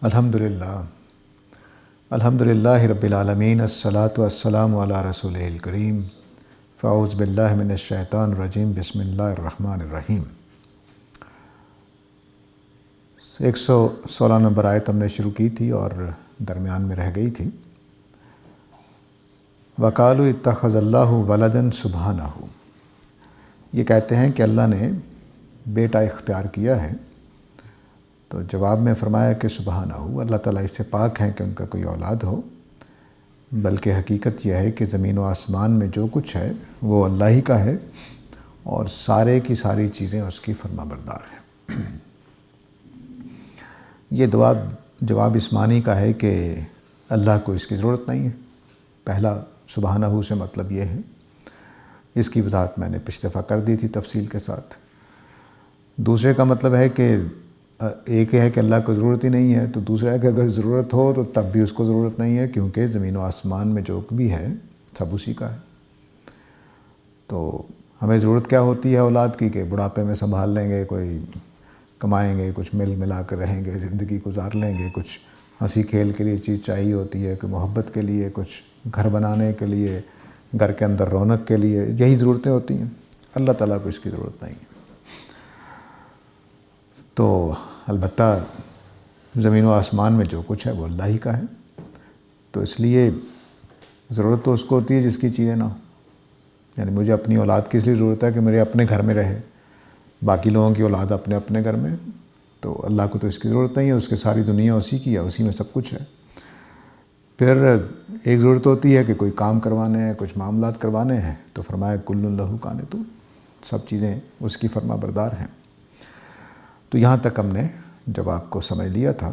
الحمدللہ رب العالمین الصلاۃ والسلام علی رسولہ الکریم فاعوذ باللہ من الشیطان الرجیم بسم اللہ الرحمن الرحیم۔ 116 نمبر آیت ہم نے شروع کی تھی اور درمیان میں رہ گئی تھی۔ وَقَالُوا اتَّخَذَ اللَّهُ وَلَدًا سُبْحَانَهُ، یہ کہتے ہیں کہ اللہ نے بیٹا اختیار کیا ہے، تو جواب میں فرمایا کہ سبحانہ، اللہ تعالیٰ اس سے پاک ہیں کہ ان کا کوئی اولاد ہو، بلکہ حقیقت یہ ہے کہ زمین و آسمان میں جو کچھ ہے وہ اللہ ہی کا ہے اور سارے کی ساری چیزیں اس کی فرما بردار ہیں۔ یہ جواب اس معنی کا ہے کہ اللہ کو اس کی ضرورت نہیں ہے۔ پہلا سبحانہ سے مطلب یہ ہے، اس کی وضاحت میں نے پچھلی دفعہ کر دی تھی تفصیل کے ساتھ۔ دوسرے کا مطلب ہے کہ ایک ہے کہ اللہ کو ضرورت ہی نہیں ہے، تو دوسرا ہے کہ اگر ضرورت ہو تو تب بھی اس کو ضرورت نہیں ہے، کیونکہ زمین و آسمان میں جو بھی ہے سب اسی کا ہے۔ تو ہمیں ضرورت کیا ہوتی ہے اولاد کی کہ بڑھاپے میں سنبھال لیں گے، کوئی کمائیں گے، کچھ مل ملا کر رہیں گے، زندگی گزار لیں گے، کچھ ہنسی کھیل کے لیے چیز چاہیے ہوتی ہے، کہ محبت کے لیے، کچھ گھر بنانے کے لیے، گھر کے اندر رونق کے لیے، یہی ضرورتیں ہوتی ہیں۔ اللہ تعالیٰ کو اس کی ضرورت نہیں ہے۔ تو البتہ زمین و آسمان میں جو کچھ ہے وہ اللہ ہی کا ہے، تو اس لیے ضرورت تو اس کو ہوتی ہے جس کی چیزیں نہ ہوں۔ یعنی مجھے اپنی اولاد کی اس لیے ضرورت ہے کہ میرے اپنے گھر میں رہے، باقی لوگوں کی اولاد اپنے اپنے گھر میں، تو اللہ کو تو اس کی ضرورت نہیں ہے، اس کے ساری دنیا اسی کی ہے، اسی میں سب کچھ ہے۔ پھر ایک ضرورت ہوتی ہے کہ کوئی کام کروانے ہیں، کچھ معاملات کروانے ہیں، تو فرمایا کل لہ قانتون، سب چیزیں اس کی فرما بردار ہیں۔ تو یہاں تک ہم نے جواب کو سمجھ لیا تھا،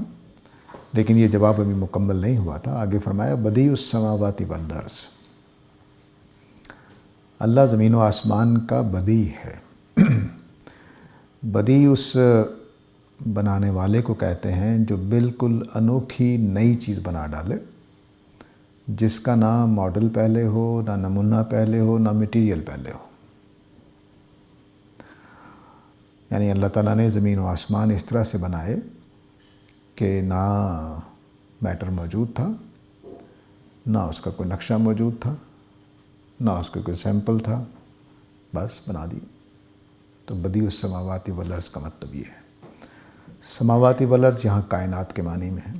لیکن یہ جواب ابھی مکمل نہیں ہوا تھا۔ آگے فرمایا بدیع السماوات والارض، اللہ زمین و آسمان کا بدیع ہے۔ بدیع اس بنانے والے کو کہتے ہیں جو بالکل انوکھی نئی چیز بنا ڈالے، جس کا نہ ماڈل پہلے ہو، نہ نمونہ پہلے ہو، نہ میٹیریل پہلے ہو۔ یعنی اللہ تعالیٰ نے زمین و آسمان اس طرح سے بنائے کہ نہ میٹر موجود تھا، نہ اس کا کوئی نقشہ موجود تھا، نہ اس کا کوئی سیمپل تھا، بس بنا دی۔ تو بدیع السماوات والارض کا مطلب یہ ہے۔ سماوات والارض یہاں کائنات کے معنی میں ہے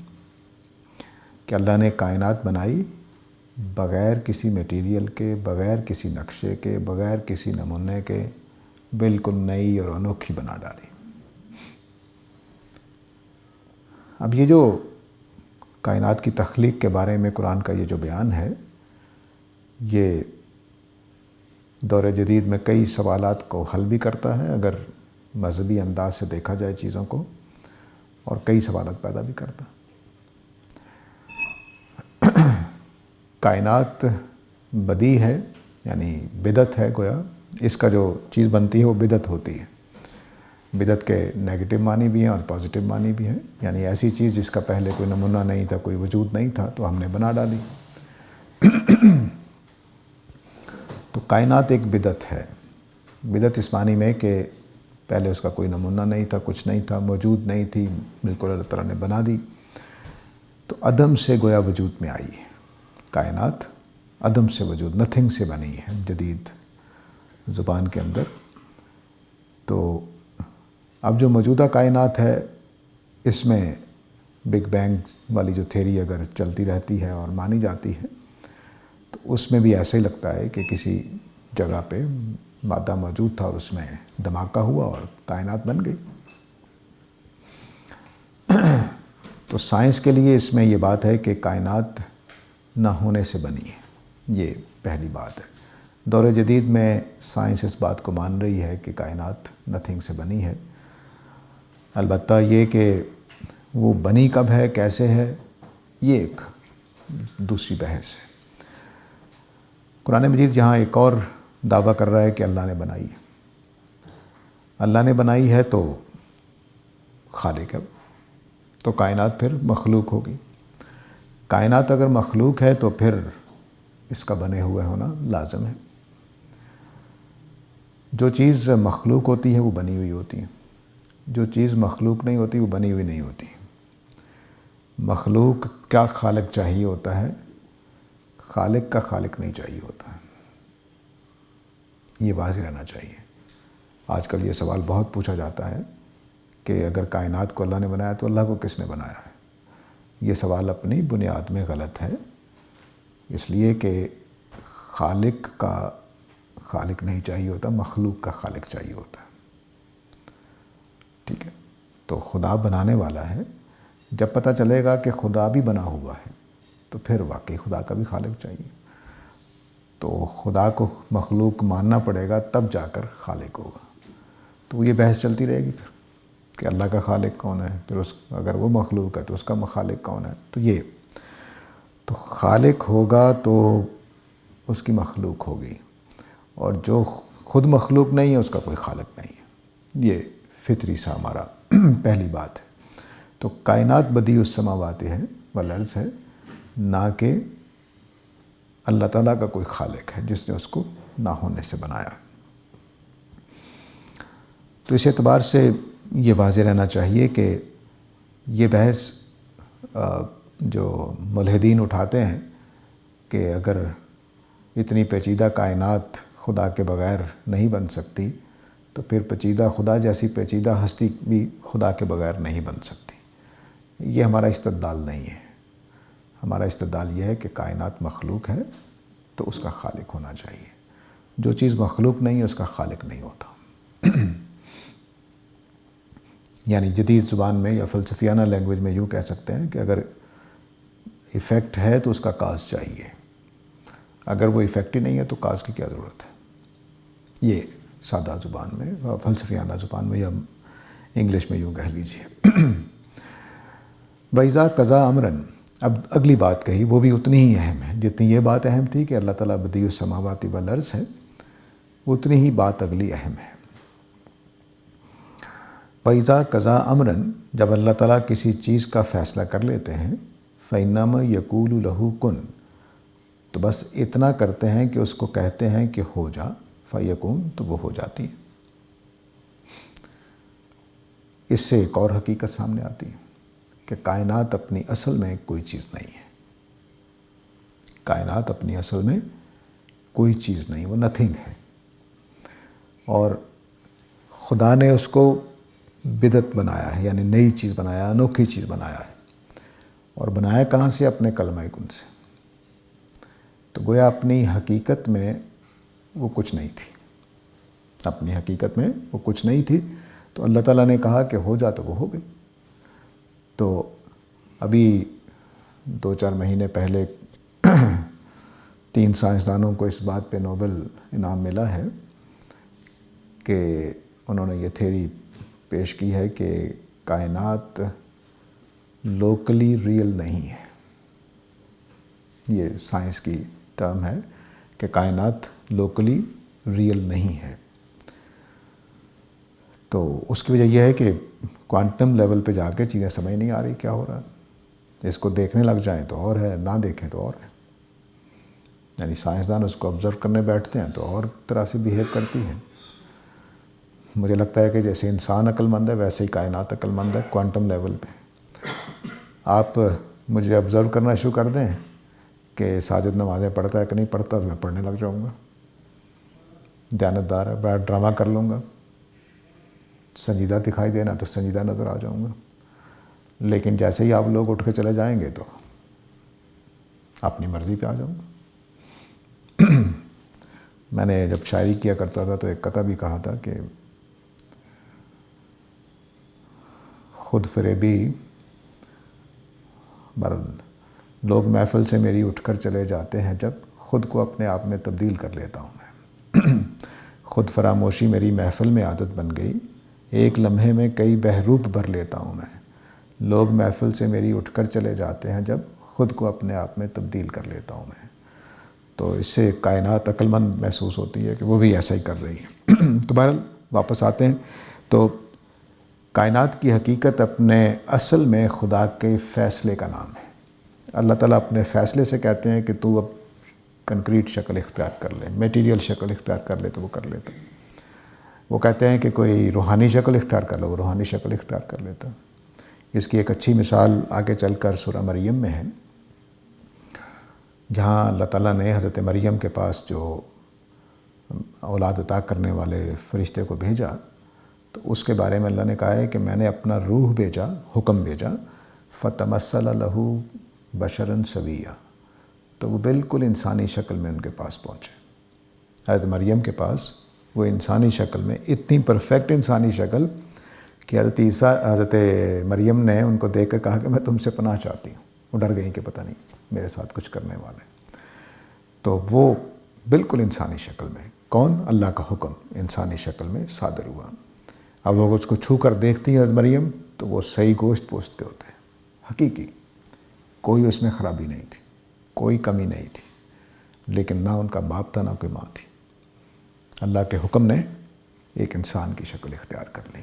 کہ اللہ نے کائنات بنائی بغیر کسی میٹیریل کے، بغیر کسی نقشے کے، بغیر کسی نمونے کے، بالکل نئی اور انوکھی بنا ڈالی۔ اب یہ جو کائنات کی تخلیق کے بارے میں قرآن کا یہ جو بیان ہے، یہ دور جدید میں کئی سوالات کو حل بھی کرتا ہے اگر مذہبی انداز سے دیکھا جائے چیزوں کو، اور کئی سوالات پیدا بھی کرتا ہے۔ کائنات بدیع ہے، یعنی بدعت ہے، گویا اس کا جو چیز بنتی ہے وہ بدعت ہوتی ہے۔ بدعت کے نیگیٹو معنی بھی ہیں اور پازیٹیو معنی بھی ہیں، یعنی ایسی چیز جس کا پہلے کوئی نمونہ نہیں تھا، کوئی وجود نہیں تھا، تو ہم نے بنا ڈالی۔ تو کائنات ایک بدعت ہے۔ بدعت اس معنی میں کہ پہلے اس کا کوئی نمونہ نہیں تھا، کچھ نہیں تھا، موجود نہیں تھی، بالکل اللہ تعالیٰ نے بنا دی۔ تو عدم سے گویا وجود میں آئی ہے کائنات، عدم سے وجود، نتھنگ سے بنی ہے جدید زبان کے اندر۔ تو اب جو موجودہ کائنات ہے، اس میں بگ بینگ والی جو تھیری اگر چلتی رہتی ہے اور مانی جاتی ہے، تو اس میں بھی ایسے ہی لگتا ہے کہ کسی جگہ پہ مادہ موجود تھا اور اس میں دھماکہ ہوا اور کائنات بن گئی۔ تو سائنس کے لیے اس میں یہ بات ہے کہ کائنات نہ ہونے سے بنی ہے، یہ پہلی بات ہے۔ دور جدید میں سائنس اس بات کو مان رہی ہے کہ کائنات نتھنگ سے بنی ہے۔ البتہ یہ کہ وہ بنی کب ہے، کیسے ہے، یہ ایک دوسری بحث ہے۔ قرآن مجید یہاں ایک اور دعویٰ کر رہا ہے کہ اللہ نے بنائی ہے۔ اللہ نے بنائی ہے تو خالق ہے، تو کائنات پھر مخلوق ہوگی۔ کائنات اگر مخلوق ہے تو پھر اس کا بنے ہوئے ہونا لازم ہے۔ جو چیز مخلوق ہوتی ہے وہ بنی ہوئی ہوتی ہے، جو چیز مخلوق نہیں ہوتی وہ بنی ہوئی نہیں ہوتی۔ مخلوق کا خالق چاہیے ہوتا ہے، خالق کا خالق نہیں چاہیے ہوتا ہے۔ یہ واضح رہنا چاہیے۔ آج کل یہ سوال بہت پوچھا جاتا ہے کہ اگر کائنات کو اللہ نے بنایا تو اللہ کو کس نے بنایا ہے؟ یہ سوال اپنی بنیاد میں غلط ہے، اس لیے کہ خالق کا خالق نہیں چاہیے ہوتا، مخلوق کا خالق چاہیے ہوتا ہے۔ ٹھیک ہے، تو خدا بنانے والا ہے۔ جب پتہ چلے گا کہ خدا بھی بنا ہوا ہے تو پھر واقعی خدا کا بھی خالق چاہیے۔ تو خدا کو مخلوق ماننا پڑے گا، تب جا کر خالق ہوگا۔ تو یہ بحث چلتی رہے گی پھر کہ اللہ کا خالق کون ہے، پھر اگر وہ مخلوق ہے تو اس کا خالق کون ہے۔ تو خالق ہوگا تو اس کی مخلوق ہوگی، اور جو خود مخلوق نہیں ہے اس کا کوئی خالق نہیں ہے۔ یہ فطری سا ہمارا پہلی بات ہے۔ تو کائنات بدیع السماوات ہے والارض ہے، نہ کہ اللہ تعالیٰ کا کوئی خالق ہے جس نے اس کو نہ ہونے سے بنایا۔ تو اس اعتبار سے یہ واضح رہنا چاہیے کہ یہ بحث جو ملحدین اٹھاتے ہیں کہ اگر اتنی پیچیدہ کائنات خدا کے بغیر نہیں بن سکتی تو پھر پیچیدہ خدا جیسی پیچیدہ ہستی بھی خدا کے بغیر نہیں بن سکتی، یہ ہمارا استدلال نہیں ہے۔ ہمارا استدلال یہ ہے کہ کائنات مخلوق ہے تو اس کا خالق ہونا چاہیے۔ جو چیز مخلوق نہیں ہے اس کا خالق نہیں ہوتا۔ یعنی جدید زبان میں یا فلسفیانہ لینگویج میں یوں کہہ سکتے ہیں کہ اگر ایفیکٹ ہے تو اس کا کاز چاہیے، اگر وہ ایفیکٹ ہی نہیں ہے تو کاز کی کیا ضرورت ہے۔ یہ سادہ زبان میں، فلسفیانہ زبان میں یا انگلش میں یوں کہہ لیجیے۔ وَإِذَا قَضَىٰ أَمْرًا، اب اگلی بات کہی، وہ بھی اتنی ہی اہم ہے جتنی یہ بات اہم تھی کہ اللہ تعالیٰ بدیع السماوات والارض ہے، اتنی ہی بات اگلی اہم ہے۔ وَإِذَا قَضَىٰ أَمْرًا، جب اللہ تعالیٰ کسی چیز کا فیصلہ کر لیتے ہیں، فَإِنَّمَا يَقُولُ لَهُ كُن، تو بس اتنا کرتے ہیں کہ اس کو کہتے ہیں کہ ہو جا، فَيَكُون، تو وہ ہو جاتی ہے۔ اس سے ایک اور حقیقت سامنے آتی ہے کہ کائنات اپنی اصل میں کوئی چیز نہیں ہے۔ کائنات اپنی اصل میں کوئی چیز نہیں، وہ نتھنگ ہے، اور خدا نے اس کو بدعت بنایا ہے، یعنی نئی چیز بنایا، انوکھی چیز بنایا ہے۔ اور بنایا کہاں سے؟ اپنے کلمہ کن سے۔ تو گویا اپنی حقیقت میں وہ کچھ نہیں تھی، اپنی حقیقت میں وہ کچھ نہیں تھی، تو اللہ تعالیٰ نے کہا کہ ہو جا تو وہ ہو گئی۔ تو ابھی 2-4 مہینے پہلے 3 سائنسدانوں کو اس بات پہ نوبل انعام ملا ہے کہ انہوں نے یہ تھیوری پیش کی ہے کہ کائنات لوکلی ریئل نہیں ہے۔ یہ سائنس کی ٹرم ہے کہ کائنات لوکلی ریئل نہیں ہے۔ تو اس کی وجہ یہ ہے کہ کوانٹم لیول پہ جا کے چیزیں سمجھ نہیں آ رہی کیا ہو رہا ہے۔ اس کو دیکھنے لگ جائیں تو اور ہے، نہ دیکھیں تو اور ہے۔ یعنی سائنسدان اس کو آبزرو کرنے بیٹھتے ہیں تو اور طرح سے بیہیو کرتی ہے۔ مجھے لگتا ہے کہ جیسے انسان عقل مند ہے ویسے ہی کائنات عقل مند ہے کوانٹم لیول پہ۔ آپ مجھے آبزرو کرنا شروع کر دیں کہ ساجد نمازیں پڑھتا ہے کہ نہیں پڑھتا، تو میں پڑھنے لگ جاؤں گا۔ دیانتدار ہے، بڑا ڈرامہ کر لوں گا، سنجیدہ دکھائی دینا تو سنجیدہ نظر آ جاؤں گا۔ لیکن جیسے ہی آپ لوگ اٹھ کے چلے جائیں گے تو اپنی مرضی پہ آ جاؤں گا۔ میں نے جب شاعری کیا کرتا تھا تو ایک قطع بھی کہا تھا کہ خود فریبی، لوگ محفل سے میری اٹھ کر چلے جاتے ہیں جب خود کو اپنے آپ میں تبدیل کر لیتا ہوں میں۔ خود فراموشی میری محفل میں عادت بن گئی، ایک لمحے میں کئی بحروب بھر لیتا ہوں میں۔ لوگ محفل سے میری اٹھ کر چلے جاتے ہیں جب خود کو اپنے آپ میں تبدیل کر لیتا ہوں میں۔ تو اس سے کائنات عقل مند محسوس ہوتی ہے کہ وہ بھی ایسا ہی کر رہی ہے۔ تو بہرحال واپس آتے ہیں، تو کائنات کی حقیقت اپنے اصل میں خدا کے فیصلے کا نام ہے۔ اللہ تعالیٰ اپنے فیصلے سے کہتے ہیں کہ تو اب کنکریٹ شکل اختیار کر لے، میٹیریل شکل اختیار کر لے، تو وہ کر لیتا۔ وہ کہتے ہیں کہ کوئی روحانی شکل اختیار کر لو، وہ روحانی شکل اختیار کر لیتا۔ اس کی ایک اچھی مثال آگے چل کر سورہ مریم میں ہے، جہاں اللہ تعالیٰ نے حضرت مریم کے پاس جو اولاد عطا کرنے والے فرشتے کو بھیجا، تو اس کے بارے میں اللہ نے کہا ہے کہ میں نے اپنا روح بھیجا، حکم بھیجا، فَتَمَثَّلَ لَهُ بَشَرًا سَوِيًّا، تو وہ بالکل انسانی شکل میں ان کے پاس پہنچے۔ حضرت مریم کے پاس وہ انسانی شکل میں، اتنی پرفیکٹ انسانی شکل کہ حضرت مریم نے ان کو دیکھ کر کہا کہ میں تم سے پناہ چاہتی ہوں۔ وہ ڈر گئیں کہ پتہ نہیں میرے ساتھ کچھ کرنے والے۔ تو وہ بالکل انسانی شکل میں، کون؟ اللہ کا حکم انسانی شکل میں صادر ہوا۔ اب وہ اس کو چھو کر دیکھتی ہیں حضرت مریم، تو وہ صحیح گوشت پوشت کے ہوتے ہیں، حقیقی، کوئی اس میں خرابی نہیں تھی، کوئی کمی نہیں تھی، لیکن نہ ان کا باپ تھا نہ کوئی ماں تھی۔ اللہ کے حکم نے ایک انسان کی شکل اختیار کر لی۔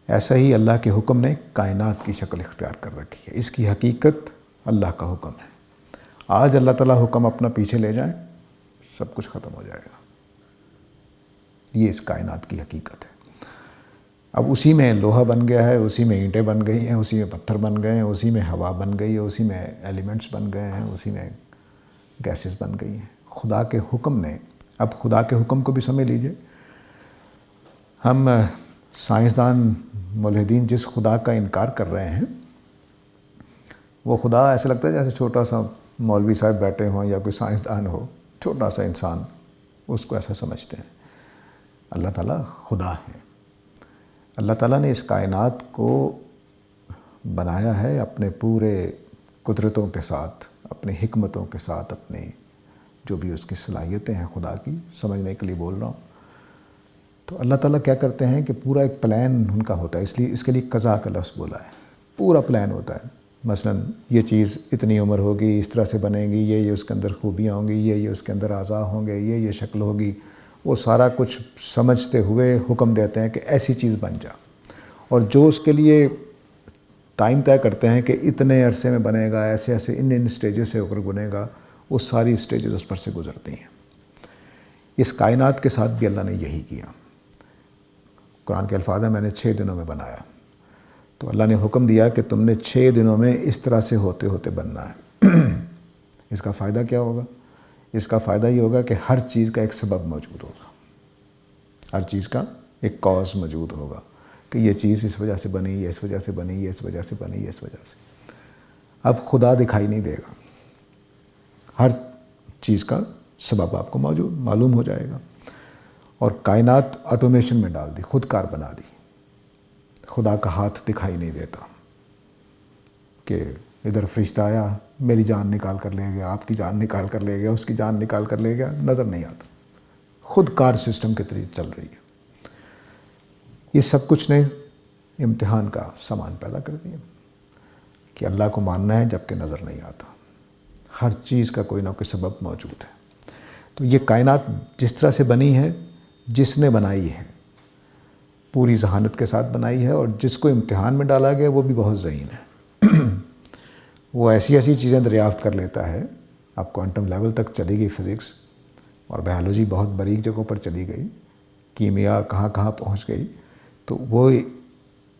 ایسا ہی اللہ کے حکم نے کائنات کی شکل اختیار کر رکھی ہے۔ اس کی حقیقت اللہ کا حکم ہے۔ آج اللہ تعالیٰ حکم اپنا پیچھے لے جائیں، سب کچھ ختم ہو جائے گا۔ یہ اس کائنات کی حقیقت ہے۔ اب اسی میں لوہا بن گیا ہے، اسی میں اینٹیں بن گئی ہیں، اسی میں پتھر بن گئے ہیں، اسی میں ہوا بن گئی ہے، اسی میں ایلیمنٹس بن گئے ہیں، اسی میں گیسز بن گئی ہیں۔ خدا کے حکم نے، اب خدا کے حکم کو بھی سمجھ لیجئے، ہم سائنسدان ملحدین جس خدا کا انکار کر رہے ہیں، وہ خدا ایسا لگتا ہے جیسے چھوٹا سا مولوی صاحب بیٹھے ہوں یا کوئی سائنسدان ہو، چھوٹا سا انسان، اس کو ایسا سمجھتے ہیں۔ اللہ تعالیٰ خدا ہے۔ اللہ تعالیٰ نے اس کائنات کو بنایا ہے اپنے پورے قدرتوں کے ساتھ، اپنی حکمتوں کے ساتھ، اپنے جو بھی اس کی صلاحیتیں ہیں خدا کی، سمجھنے کے لیے بول رہا ہوں۔ تو اللہ تعالیٰ کیا کرتے ہیں کہ پورا ایک پلان ان کا ہوتا ہے، اس لیے اس کے لیے قضا کا لفظ بولا ہے۔ پورا پلان ہوتا ہے، مثلاً یہ چیز اتنی عمر ہوگی، اس طرح سے بنے گی، یہ اس کے اندر خوبیاں ہوں گی، یہ اس کے اندر اعضاء ہوں گے، یہ شکل ہوگی۔ وہ سارا کچھ سمجھتے ہوئے حکم دیتے ہیں کہ ایسی چیز بن جا، اور جو اس کے لیے ٹائم طے کرتے ہیں کہ اتنے عرصے میں بنے گا، ایسے ایسے ان سٹیجز سے ہو کر بنے گا، وہ ساری سٹیجز اس پر سے گزرتی ہیں۔ اس کائنات کے ساتھ بھی اللہ نے یہی کیا۔ قرآن کے الفاظ ہیں میں نے 6 دنوں میں بنایا، تو اللہ نے حکم دیا کہ تم نے 6 دنوں میں اس طرح سے ہوتے ہوتے بننا ہے۔ اس کا فائدہ کیا ہوگا؟ اس کا فائدہ یہ ہوگا کہ ہر چیز کا ایک سبب موجود ہوگا، ہر چیز کا ایک کاز موجود ہوگا کہ یہ چیز اس وجہ سے بنی، یہ اس وجہ سے بنی، یہ اس وجہ سے بنی، یہ اس وجہ سے۔ اب خدا دکھائی نہیں دے گا، ہر چیز کا سبب آپ کو معلوم ہو جائے گا۔ اور کائنات آٹومیشن میں ڈال دی، خود کار بنا دی۔ خدا کا ہاتھ دکھائی نہیں دیتا کہ ادھر فرشتہ آیا میری جان نکال کر لے گیا، آپ کی جان نکال کر لے گیا، اس کی جان نکال کر لے گیا، نظر نہیں آتا۔ خود کار سسٹم کے طریقے چل رہی ہے۔ یہ سب کچھ نے امتحان کا سامان پیدا کر دیا کہ اللہ کو ماننا ہے جبکہ نظر نہیں آتا۔ ہر چیز کا کوئی نہ کوئی سبب موجود ہے۔ تو یہ کائنات جس طرح سے بنی ہے، جس نے بنائی ہے پوری ذہانت کے ساتھ بنائی ہے، اور جس کو امتحان میں ڈالا گیا وہ بھی بہت ذہین ہے۔ وہ ایسی ایسی چیزیں دریافت کر لیتا ہے، اب کوانٹم لیول تک چلی گئی فزکس، اور بایولوجی بہت باریک جگہوں پر چلی گئی، کیمیا کہاں کہاں پہنچ گئی۔ تو وہ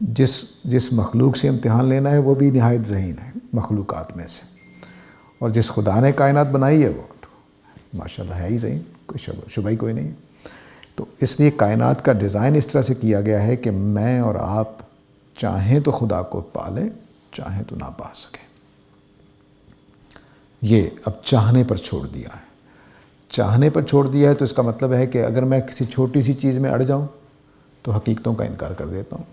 جس مخلوق سے امتحان لینا ہے وہ بھی نہایت ذہین ہے مخلوقات میں سے، اور جس خدا نے کائنات بنائی ہے وہ ماشاءاللہ ہے ہی ذہین، کوئی شبہ ہی کوئی نہیں۔ تو اس لیے کائنات کا ڈیزائن اس طرح سے کیا گیا ہے کہ میں اور آپ چاہیں تو خدا کو پا لیں، چاہیں تو نہ پا سکیں۔ یہ اب چاہنے پر چھوڑ دیا ہے۔ چاہنے پر چھوڑ دیا ہے تو اس کا مطلب ہے کہ اگر میں کسی چھوٹی سی چیز میں اڑ جاؤں تو حقیقتوں کا انکار کر دیتا ہوں۔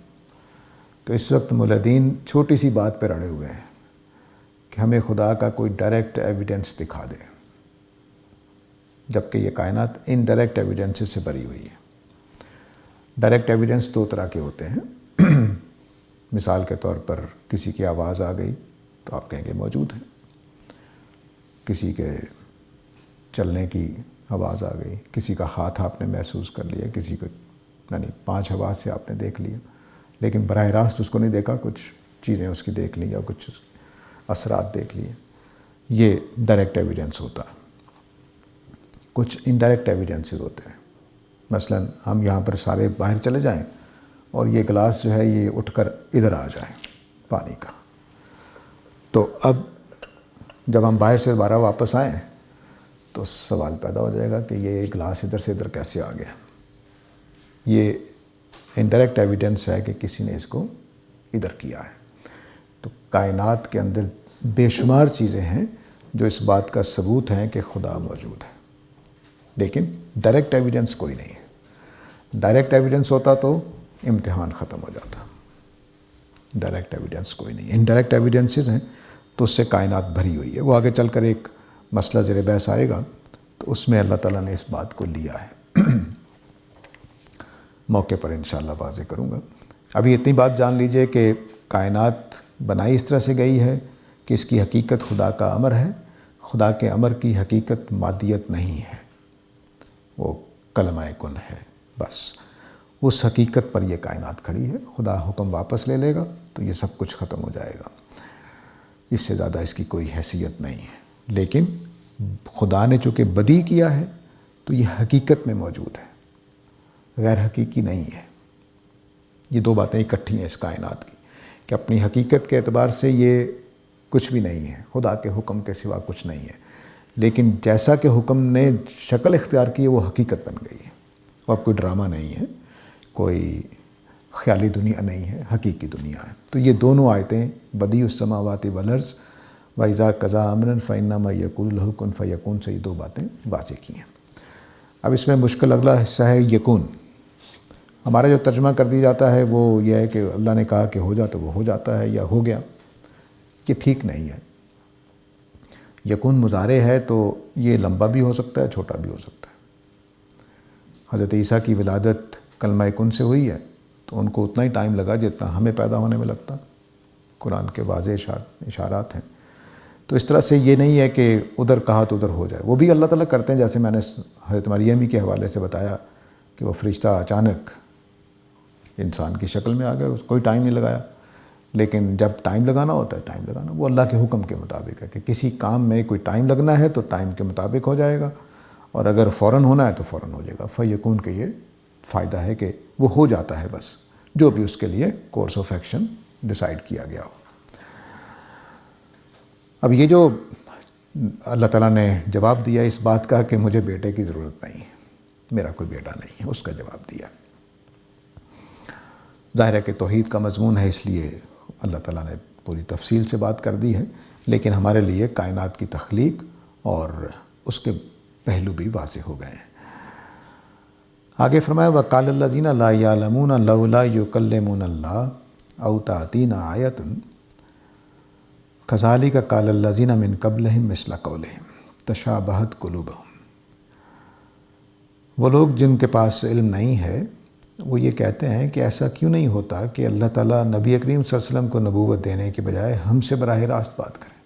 تو اس وقت ملحدین چھوٹی سی بات پر اڑے ہوئے ہیں کہ ہمیں خدا کا کوئی ڈائریکٹ ایویڈنس دکھا دے، جبکہ یہ کائنات انڈائریکٹ ایویڈنس سے بھری ہوئی ہے۔ ڈائریکٹ ایویڈنس 2 طرح کے ہوتے ہیں۔ مثال کے طور پر کسی کی آواز آ گئی تو آپ کہیں گے موجود ہے، کسی کے چلنے کی آواز آ گئی، کسی کا ہاتھ آپ نے محسوس کر لیا، کسی کو یعنی 5 حواس سے آپ نے دیکھ لیا، لیکن براہ راست اس کو نہیں دیکھا، کچھ چیزیں اس کی دیکھ لی یا کچھ اثرات دیکھ لیے۔ یہ ڈائریکٹ ایویڈنس ہوتا ہے۔ کچھ انڈائریکٹ ایویڈنسز ہوتے ہیں، مثلا ہم یہاں پر سارے باہر چلے جائیں اور یہ گلاس جو ہے یہ اٹھ کر ادھر آ جائے پانی کا، تو اب جب ہم باہر سے دوبارہ واپس آئیں تو سوال پیدا ہو جائے گا کہ یہ گلاس ادھر سے ادھر کیسے آ گیا۔ یہ انڈائریکٹ ایویڈنس ہے کہ کسی نے اس کو ادھر کیا ہے۔ تو کائنات کے اندر بے شمار چیزیں ہیں جو اس بات کا ثبوت ہیں کہ خدا موجود ہے، لیکن ڈائریکٹ ایویڈنس کوئی نہیں ہے۔ ڈائریکٹ ایویڈنس ہوتا تو امتحان ختم ہو جاتا، ڈائریکٹ ایویڈنس کوئی نہیں، انڈائریکٹ ایویڈنسز ہیں تو اس سے کائنات بھری ہوئی ہے۔ وہ آگے چل کر ایک مسئلہ زیر بحث آئے گا تو اس میں اللہ تعالیٰ نے اس بات کو لیا ہے، موقع پر انشاءاللہ واضح کروں گا۔ ابھی اتنی بات جان لیجئے کہ کائنات بنائی اس طرح سے گئی ہے کہ اس کی حقیقت خدا کا امر ہے۔ خدا کے امر کی حقیقت مادیت نہیں ہے، وہ کلمہ کن ہے بس۔ اس حقیقت پر یہ کائنات کھڑی ہے۔ خدا حکم واپس لے لے گا تو یہ سب کچھ ختم ہو جائے گا، اس سے زیادہ اس کی کوئی حیثیت نہیں ہے۔ لیکن خدا نے چونکہ بدی کیا ہے تو یہ حقیقت میں موجود ہے، غیر حقیقی نہیں ہے۔ یہ دو باتیں اکٹھی ہیں اس کائنات کی، کہ اپنی حقیقت کے اعتبار سے یہ کچھ بھی نہیں ہے، خدا کے حکم کے سوا کچھ نہیں ہے، لیکن جیسا کہ حکم نے شکل اختیار کی ہے وہ حقیقت بن گئی ہے۔ وہ اب کوئی ڈرامہ نہیں ہے، کوئی خیالی دنیا نہیں ہے، حقیقی دنیا ہے۔ تو یہ دونوں آیتیں بدیع السماوات والارض وَإِذَا قَضَىٰ أَمْرًا فَإِنَّمَا يَقُولُ لَهُ كُن فَيَكُونُ سے یہ دو باتیں واضح کی ہیں۔ اب اس میں مشکل اگلا حصہ ہے یکون۔ ہمارا جو ترجمہ کر دیا جاتا ہے وہ یہ ہے کہ اللہ نے کہا کہ ہو جا تو وہ ہو جاتا ہے یا ہو گیا، یہ ٹھیک نہیں ہے۔ یکون مضارع ہے تو یہ لمبا بھی ہو سکتا ہے، چھوٹا بھی ہو سکتا ہے۔ حضرت عیسیٰ کی ولادت کلمہ کن سے ہوئی ہے تو ان کو اتنا ہی ٹائم لگا جتنا ہمیں پیدا ہونے میں لگتا، قرآن کے واضح اشارات ہیں۔ تو اس طرح سے یہ نہیں ہے کہ ادھر کہا تو ادھر ہو جائے، وہ بھی اللہ تعالیٰ کرتے ہیں، جیسے میں نے حضرت مریم کے حوالے سے بتایا کہ وہ فرشتہ اچانک انسان کی شکل میں آ گیا، اس کوئی ٹائم نہیں لگایا۔ لیکن جب ٹائم لگانا ہوتا ہے ٹائم لگانا وہ اللہ کے حکم کے مطابق ہے، کہ کسی کام میں کوئی ٹائم لگنا ہے تو ٹائم کے مطابق ہو جائے گا، اور اگر فوراً ہونا ہے تو فوراً ہو جائے گا۔ فیکون کے یہ فائدہ ہے کہ وہ ہو جاتا ہے، بس جو بھی اس کے لیے کورس آف ایکشن ڈیسائیڈ کیا گیا ہو۔ اب یہ جو اللہ تعالیٰ نے جواب دیا اس بات کا کہ مجھے بیٹے کی ضرورت نہیں ہے، میرا کوئی بیٹا نہیں ہے، اس کا جواب دیا۔ ظاہر ہے کہ توحید کا مضمون ہے، اس لیے اللہ تعالیٰ نے پوری تفصیل سے بات کر دی ہے، لیکن ہمارے لیے کائنات کی تخلیق اور اس کے پہلو بھی واضح ہو گئے ہیں۔ آگے فرمایا وَقَالَ الَّذِينَ لَا يَعْلَمُونَ لَوْلَا يُكَلِّمُنَا اللَّهُ أَوْ تَأْتِينَا آيَةٌ كَذَلِكَ قَالَ الَّذِينَ مِن قَبْلِهِم مِثْلَ قَوْلِهِمْ تَشَابَهَتْ قُلُوبُهُمْ۔ وہ لوگ جن کے پاس علم نہیں ہے وہ یہ کہتے ہیں کہ ایسا کیوں نہیں ہوتا کہ اللہ تعالیٰ نبی کریم صلی اللہ علیہ وسلم کو نبوت دینے کے بجائے ہم سے براہ راست بات کریں،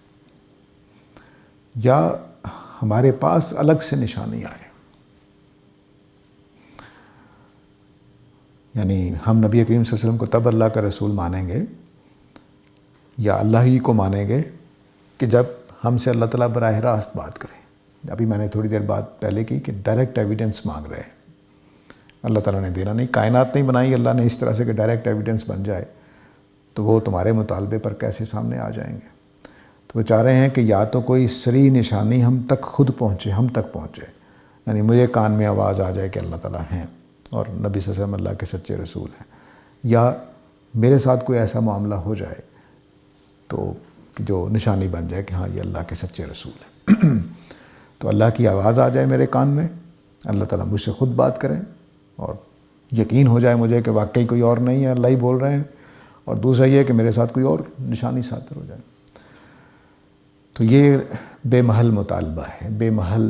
یا ہمارے پاس الگ سے نشانی آئے۔ یعنی ہم نبی کریم صلی اللہ علیہ وسلم کو تب اللہ کا رسول مانیں گے یا اللہ ہی کو مانیں گے کہ جب ہم سے اللہ تعالیٰ براہ راست بات کریں۔ ابھی میں نے تھوڑی دیر بعد پہلے کی کہ ڈائریکٹ ایویڈنس مانگ رہے ہیں، اللہ تعالیٰ نے دینا نہیں، کائنات نہیں بنائی اللہ نے اس طرح سے کہ ڈائریکٹ ایویڈنس بن جائے، تو وہ تمہارے مطالبے پر کیسے سامنے آ جائیں گے؟ تو وہ چاہ رہے ہیں کہ یا تو کوئی صریح نشانی ہم تک خود پہنچے، ہم تک پہنچے، یعنی مجھے کان میں آواز آ جائے کہ اللہ تعالیٰ ہیں اور نبی صلی اللہ علیہ وسلم اللہ کے سچے رسول ہیں، یا میرے ساتھ کوئی ایسا معاملہ ہو جائے تو جو نشانی بن جائے کہ ہاں یہ اللہ کے سچے رسول ہیں۔ تو اللہ کی آواز آ جائے میرے کان میں، اللہ تعالیٰ مجھ سے خود بات کریں اور یقین ہو جائے مجھے کہ واقعی کوئی اور نہیں ہے، اللہ ہی بول رہے ہیں، اور دوسرا یہ کہ میرے ساتھ کوئی اور نشانی صادر ہو جائے۔ تو یہ بے محل مطالبہ ہے، بے محل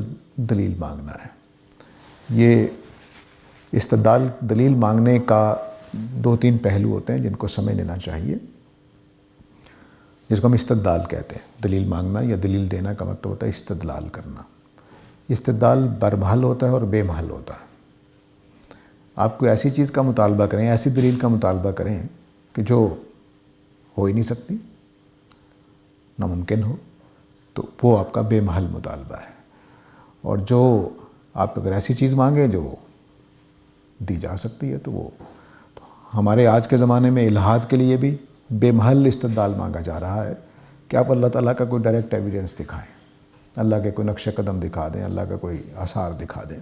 دلیل مانگنا ہے۔ یہ استدلال دلیل مانگنے کا دو تین پہلو ہوتے ہیں جن کو سمجھ لینا چاہیے، جس کو ہم استدلال کہتے ہیں۔ دلیل مانگنا یا دلیل دینا کا مطلب ہوتا ہے استدلال کرنا۔ استدلال برمحل ہوتا ہے اور بے محل ہوتا ہے۔ آپ کوئی ایسی چیز کا مطالبہ کریں، ایسی دلیل کا مطالبہ کریں کہ جو ہو ہی نہیں سکتی، ناممکن ہو، تو وہ آپ کا بے محل مطالبہ ہے۔ اور جو آپ اگر ایسی چیز مانگیں جو دی جا سکتی ہے تو وہ ہمارے آج کے زمانے میں الہاد کے لیے بھی بے محل استدلال مانگا جا رہا ہے کہ آپ اللہ تعالیٰ کا کوئی ڈائریکٹ ایویڈنس دکھائیں، اللہ کے کوئی نقش قدم دکھا دیں، اللہ کا کوئی آثار دکھا دیں۔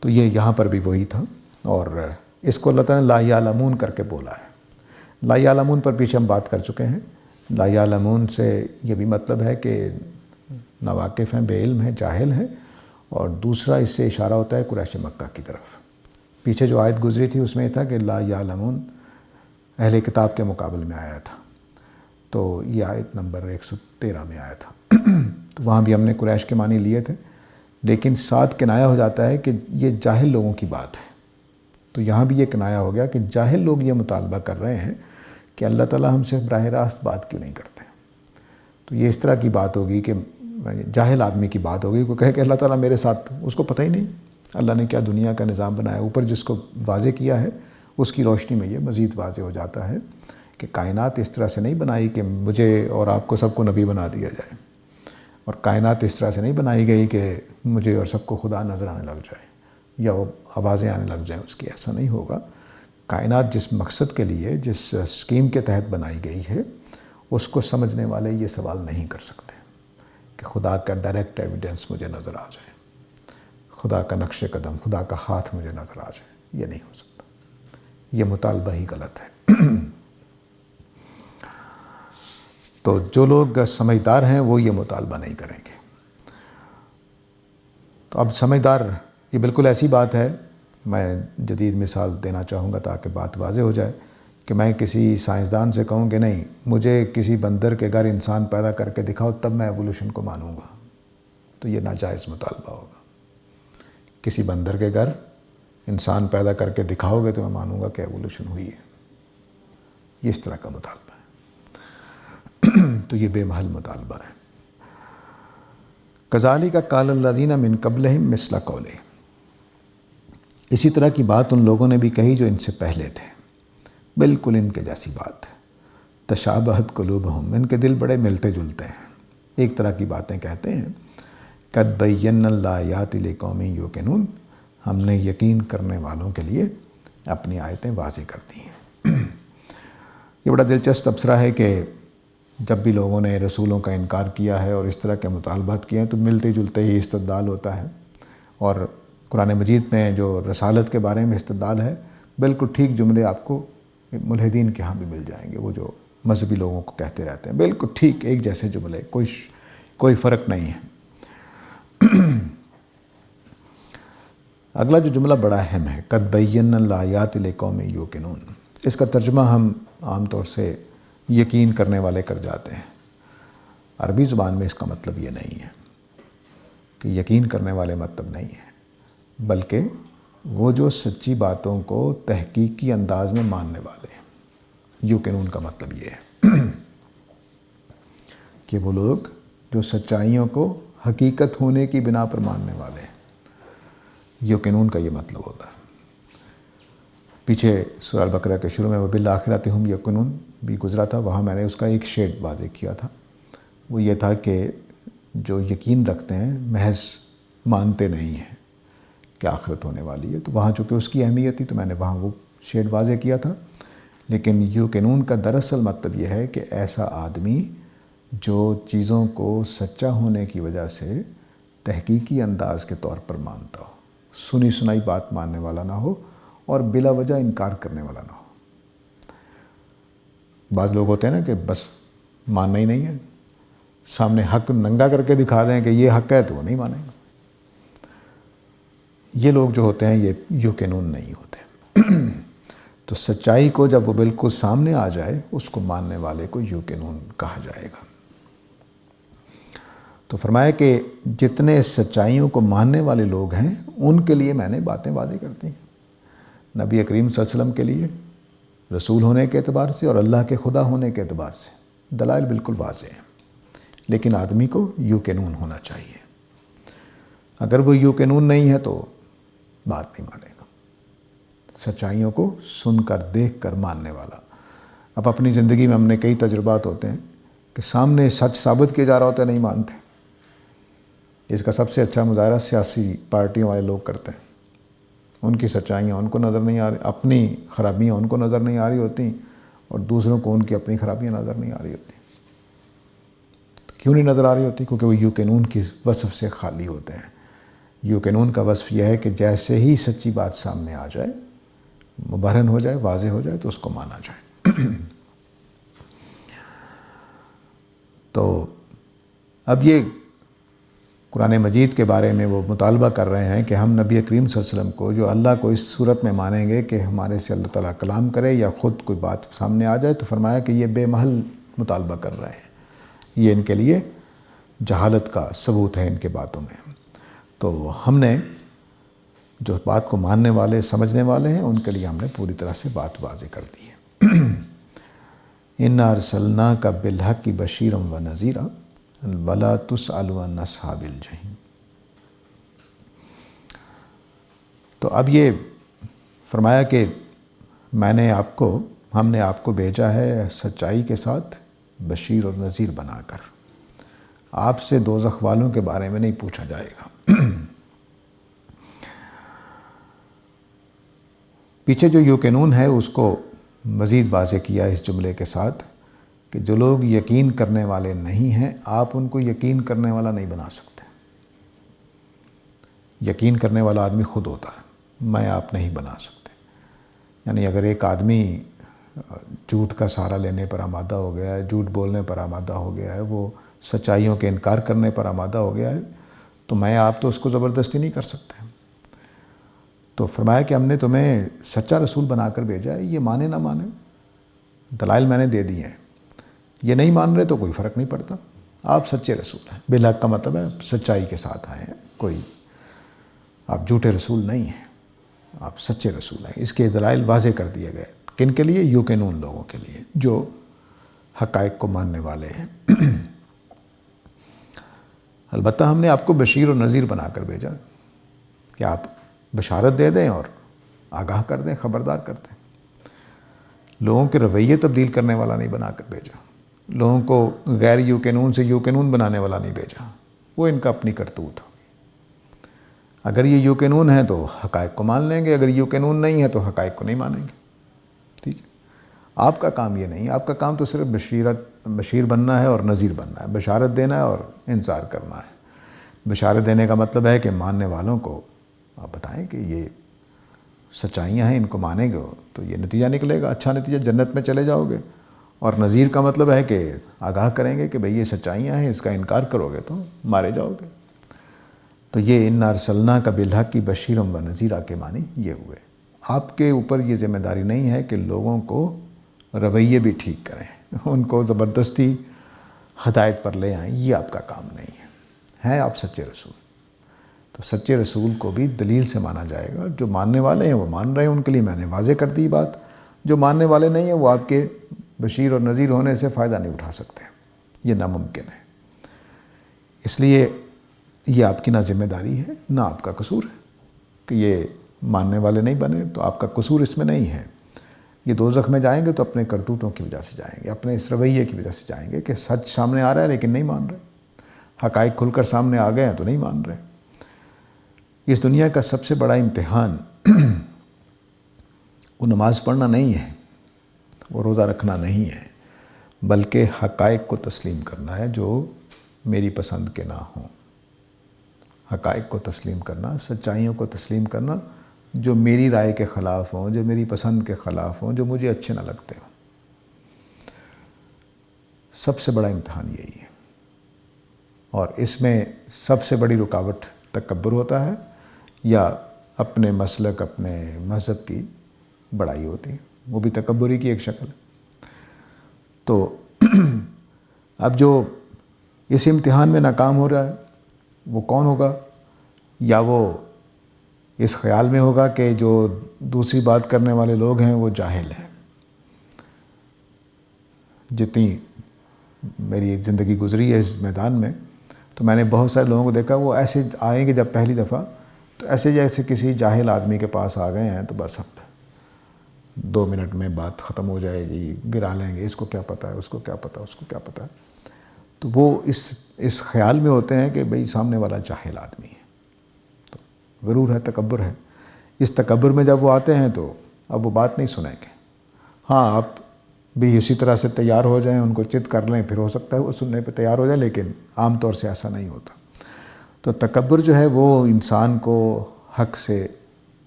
تو یہ یہاں پر بھی وہی تھا، اور اس کو اللہ تعالیٰ نے لا یعلمون کر کے بولا ہے۔ لا یعلمون پر پیچھے ہم بات کر چکے ہیں۔ لا یعلمون سے یہ بھی مطلب ہے کہ ناواقف ہیں، بے علم ہیں، جاہل ہیں، اور دوسرا اس سے اشارہ ہوتا ہے قریش مکہ کی طرف۔ پیچھے جو آیت گزری تھی اس میں یہ تھا کہ لا یعلمون اہل کتاب کے مقابل میں آیا تھا، تو یہ آیت نمبر 113 میں آیا تھا۔ تو وہاں بھی ہم نے قریش کے معنی لیے تھے، لیکن ساتھ کنایا ہو جاتا ہے کہ یہ جاہل لوگوں کی بات ہے۔ تو یہاں بھی یہ کنایا ہو گیا کہ جاہل لوگ یہ مطالبہ کر رہے ہیں کہ اللہ تعالیٰ ہم سے براہ راست بات کیوں نہیں کرتے۔ تو یہ اس طرح کی بات ہوگی کہ جاہل آدمی کی بات ہوگی، کوئی کہے کہ اللہ تعالیٰ میرے ساتھ، اس کو پتہ ہی نہیں اللہ نے کیا دنیا کا نظام بنایا، اوپر جس کو واضح کیا ہے اس کی روشنی میں یہ مزید واضح ہو جاتا ہے کہ کائنات اس طرح سے نہیں بنائی کہ مجھے اور آپ کو سب کو نبی بنا دیا جائے، اور کائنات اس طرح سے نہیں بنائی گئی کہ مجھے اور سب کو خدا نظر آنے لگ جائے یا وہ آوازیں آنے لگ جائیں اس کی۔ ایسا نہیں ہوگا۔ کائنات جس مقصد کے لیے، جس اسکیم کے تحت بنائی گئی ہے، اس کو سمجھنے والے یہ سوال نہیں کر سکتے کہ خدا کا ڈائریکٹ ایویڈنس مجھے نظر آ جائے، خدا کا نقش قدم، خدا کا ہاتھ مجھے نظر آ جائے، یہ نہیں ہو سکتا۔ یہ مطالبہ ہی غلط ہے۔ تو جو لوگ سمجھدار ہیں وہ یہ مطالبہ نہیں کریں گے۔ تو اب سمجھدار، یہ بالکل ایسی بات ہے، میں جدید مثال دینا چاہوں گا تاکہ بات واضح ہو جائے، کہ میں کسی سائنسدان سے کہوں کہ نہیں مجھے کسی بندر کے گھر انسان پیدا کر کے دکھاؤ تب میں ایوولوشن کو مانوں گا، تو یہ ناجائز مطالبہ ہوگا۔ کسی بندر کے گھر انسان پیدا کر کے دکھاؤ گے تو میں مانوں گا کہ ایوولوشن ہوئی ہے، یہ اس طرح کا مطالبہ ہے۔ تو یہ بے محل مطالبہ ہے۔ کذالک قال الذین من قبلہم مثل قولہ، اسی طرح کی بات ان لوگوں نے بھی کہی جو ان سے پہلے تھے، بالکل ان کے جیسی بات۔ تشابہت قلوبہم، ان کے دل بڑے ملتے جلتے ہیں، ایک طرح کی باتیں کہتے ہیں۔ قد بینا الآیات لقوم یوقنون، ہم نے یقین کرنے والوں کے لیے اپنی آیتیں واضح کر دی ہیں۔ یہ بڑا دلچسپ تبصرہ ہے کہ جب بھی لوگوں نے رسولوں کا انکار کیا ہے اور اس طرح کے مطالبات کیے ہیں تو ملتے جلتے ہی استدلال ہوتا ہے، اور قرآن مجید میں جو رسالت کے بارے میں استدلال ہے بالکل ٹھیک جملے آپ کو ملحدین کے ہاں بھی مل جائیں گے، وہ جو مذہبی لوگوں کو کہتے رہتے ہیں، بالکل ٹھیک ایک جیسے جملے، کوئی فرق نہیں ہے۔ اگلا جو جملہ بڑا اہم ہے، قد بینا الآیات لقوم یوقنون، اس کا ترجمہ ہم عام طور سے یقین کرنے والے کر جاتے ہیں۔ عربی زبان میں اس کا مطلب یہ نہیں ہے کہ یقین کرنے والے مطلب نہیں ہے، بلکہ وہ جو سچی باتوں کو تحقیقی انداز میں ماننے والے ہیں۔ یوقنون کا مطلب یہ ہے کہ وہ لوگ جو سچائیوں کو حقیقت ہونے کی بنا پر ماننے والے ہیں، یوقنون کا یہ مطلب ہوتا ہے۔ پیچھے سورہ البقرہ کے شروع میں وبالآخرۃ ھم یوقنون بھی گزرا تھا، وہاں میں نے اس کا ایک شیڈ واضح کیا تھا، وہ یہ تھا کہ جو یقین رکھتے ہیں محض مانتے نہیں ہیں کہ آخرت ہونے والی ہے، تو وہاں چونکہ اس کی اہمیت تھی تو میں نے وہاں وہ شیڈ واضح کیا تھا۔ لیکن یوقنون کا دراصل مطلب یہ ہے کہ ایسا آدمی جو چیزوں کو سچا ہونے کی وجہ سے تحقیقی انداز کے طور پر مانتا ہو، سنی سنائی بات ماننے والا نہ ہو اور بلا وجہ انکار کرنے والا نہ ہو۔ بعض لوگ ہوتے ہیں نا کہ بس ماننا ہی نہیں ہے، سامنے حق ننگا کر کے دکھا دیں کہ یہ حق ہے تو وہ نہیں مانیں گے۔ یہ لوگ جو ہوتے ہیں یہ یوقنون نہیں ہوتے۔ تو سچائی کو جب وہ بالکل سامنے آ جائے اس کو ماننے والے کو یوقنون کہا جائے گا۔ تو فرمایا کہ جتنے سچائیوں کو ماننے والے لوگ ہیں ان کے لیے میں نے باتیں واضح کر دی ہیں، نبی کریم صلی اللہ علیہ وسلم کے لیے رسول ہونے کے اعتبار سے اور اللہ کے خدا ہونے کے اعتبار سے دلائل بالکل واضح ہیں، لیکن آدمی کو یوقنون ہونا چاہیے۔ اگر وہ یوقنون نہیں ہے تو بات نہیں مانے گا، سچائیوں کو سن کر دیکھ کر ماننے والا۔ اب اپنی زندگی میں ہم نے کئی تجربات ہوتے ہیں کہ سامنے سچ ثابت کیا جا رہا ہوتا ہے نہیں مانتے۔ اس کا سب سے اچھا مظاہرہ سیاسی پارٹیوں والے لوگ کرتے ہیں ان کی سچائیاں ان کو نظر نہیں آ رہی، اپنی خرابیاں ان کو نظر نہیں آ رہی ہوتی، اور دوسروں کو ان کی اپنی خرابیاں نظر نہیں آ رہی ہوتی۔ کیوں نہیں نظر آ رہی ہوتی؟ کیونکہ وہ یوقنون کی وصف سے خالی ہوتے ہیں۔ یوقنون کا وصف یہ ہے کہ جیسے ہی سچی بات سامنے آ جائے، مبرہن ہو جائے، واضح ہو جائے، تو اس کو مانا جائے۔ تو اب یہ قرآن مجید کے بارے میں وہ مطالبہ کر رہے ہیں کہ ہم نبی کریم صلی اللہ علیہ وسلم کو جو اللہ کو اس صورت میں مانیں گے کہ ہمارے سے اللہ تعالیٰ کلام کرے یا خود کوئی بات سامنے آ جائے، تو فرمایا کہ یہ بے محل مطالبہ کر رہے ہیں، یہ ان کے لیے جہالت کا ثبوت ہے ان کے باتوں میں۔ تو ہم نے جو بات کو ماننے والے سمجھنے والے ہیں ان کے لیے ہم نے پوری طرح سے بات واضح کر دی ہے۔ اِنَّا أَرْسَلْنَاكَ بِالْحَقِّ بَشِيرًا وَنَذِيرًا وَلَا تُسْأَلُ عَنْ أَصْحَابِ الْجَحِيمِ۔ تو اب یہ فرمایا کہ ہم نے آپ کو بھیجا ہے سچائی کے ساتھ بشیر اور نذیر بنا کر، آپ سے دوزخ والوں کے بارے میں نہیں پوچھا جائے گا۔ پیچھے جو یوقنون ہے اس کو مزید واضح کیا اس جملے کے ساتھ کہ جو لوگ یقین کرنے والے نہیں ہیں آپ ان کو یقین کرنے والا نہیں بنا سکتے۔ یقین کرنے والا آدمی خود ہوتا ہے، میں آپ نہیں بنا سکتے۔ یعنی اگر ایک آدمی جھوٹ کا سہارا لینے پر آمادہ ہو گیا ہے، جھوٹ بولنے پر آمادہ ہو گیا ہے، وہ سچائیوں کے انکار کرنے پر آمادہ ہو گیا ہے، تو میں آپ تو اس کو زبردستی نہیں کر سکتے۔ تو فرمایا کہ ہم نے تمہیں سچا رسول بنا کر بھیجا ہے، یہ مانے نہ مانے، دلائل میں نے دے دیے ہیں، یہ نہیں مان رہے تو کوئی فرق نہیں پڑتا، آپ سچے رسول ہیں۔ بالحق کا مطلب ہے سچائی کے ساتھ آئے ہیں، کوئی آپ جھوٹے رسول نہیں ہیں، آپ سچے رسول ہیں۔ اس کے دلائل واضح کر دیے گئے، کن کے لیے؟ یوقنون لوگوں کے لیے جو حقائق کو ماننے والے ہیں۔ البتہ ہم نے آپ کو بشیر اور نذیر بنا کر بھیجا کہ آپ بشارت دے دیں اور آگاہ کر دیں، خبردار کر دیں۔ لوگوں کے رویے تبدیل کرنے والا نہیں بنا کر بھیجا، لوگوں کو غیر یوقنون سے یوقنون بنانے والا نہیں بھیجا، وہ ان کا اپنی کرتوت ہوگی۔ اگر یہ یوقنون ہیں تو حقائق کو مان لیں گے، اگر یوقنون نہیں ہے تو حقائق کو نہیں مانیں گے۔ ٹھیک ہے، آپ کا کام یہ نہیں، آپ کا کام تو صرف بشیر بننا ہے اور نذیر بننا ہے، بشارت دینا ہے اور انذار کرنا ہے۔ بشارت دینے کا مطلب ہے کہ ماننے والوں کو آپ بتائیں کہ یہ سچائیاں ہیں، ان کو مانیں گے تو یہ نتیجہ نکلے گا، اچھا نتیجہ، جنت میں چلے جاؤ گے۔ اور نذیر کا مطلب ہے کہ آگاہ کریں گے کہ بھئی یہ سچائیاں ہیں، اس کا انکار کرو گے تو مارے جاؤ گے۔ تو یہ اِنَّا أَرْسَلْنَاكَ بِالْحَقِّ بَشِيرًا وَنَذِيرًا کے معنی یہ ہوئے۔ آپ کے اوپر یہ ذمہ داری نہیں ہے کہ لوگوں کو رویے بھی ٹھیک کریں، ان کو زبردستی ہدایت پر لے آئیں، یہ آپ کا کام نہیں ہے آپ سچے رسول۔ تو سچے رسول کو بھی دلیل سے مانا جائے گا، جو ماننے والے ہیں وہ مان رہے ہیں، ان کے لیے میں نے واضح کر دی بات، جو ماننے والے نہیں ہیں وہ آپ کے بشیر اور نذیر ہونے سے فائدہ نہیں اٹھا سکتے، یہ ناممکن ہے۔ اس لیے یہ آپ کی نہ ذمہ داری ہے نہ آپ کا قصور ہے کہ یہ ماننے والے نہیں بنے، تو آپ کا قصور اس میں نہیں ہے۔ یہ دوزخ میں جائیں گے تو اپنے کرتوتوں کی وجہ سے جائیں گے، اپنے اس رویے کی وجہ سے جائیں گے کہ سچ سامنے آ رہا ہے لیکن نہیں مان رہے، حقائق کھل کر سامنے آ گئے ہیں تو نہیں مان رہے۔ اس دنیا کا سب سے بڑا امتحان وہ نماز پڑھنا نہیں ہے، وہ روزہ رکھنا نہیں ہے، بلکہ حقائق کو تسلیم کرنا ہے جو میری پسند کے نہ ہوں۔ حقائق کو تسلیم کرنا، سچائیوں کو تسلیم کرنا جو میری رائے کے خلاف ہوں، جو میری پسند کے خلاف ہوں، جو مجھے اچھے نہ لگتے ہوں۔ سب سے بڑا امتحان یہی ہے، اور اس میں سب سے بڑی رکاوٹ تکبر ہوتا ہے یا اپنے مسلک، اپنے مذہب کی بڑائی ہوتی ہے، وہ بھی تکبری کی ایک شکل ہے۔ تو اب جو اس امتحان میں ناکام ہو رہا ہے وہ کون ہوگا؟ یا وہ اس خیال میں ہوگا کہ جو دوسری بات کرنے والے لوگ ہیں وہ جاہل ہیں۔ جتنی میری زندگی گزری ہے اس میدان میں تو میں نے بہت سارے لوگوں کو دیکھا، وہ ایسے آئیں گے جب پہلی دفعہ تو ایسے جیسے کسی جاہل آدمی کے پاس آ گئے ہیں تو بس اب 2 منٹ میں بات ختم ہو جائے گی، گرا لیں گے، اس کو کیا پتہ ہے، اس کو کیا پتہ ہے، اس کو کیا پتہ ہے۔ تو وہ اس خیال میں ہوتے ہیں کہ بھئی سامنے والا جاہل آدمی ہے، تو غرور ہے، تکبر ہے۔ اس تکبر میں جب وہ آتے ہیں تو اب وہ بات نہیں سنیں گے. ہاں آپ بھی اسی طرح سے تیار ہو جائیں، ان کو چت کر لیں، پھر ہو سکتا ہے وہ سننے پہ تیار ہو جائیں، لیکن عام طور سے ایسا نہیں ہوتا. تو تکبر جو ہے وہ انسان کو حق سے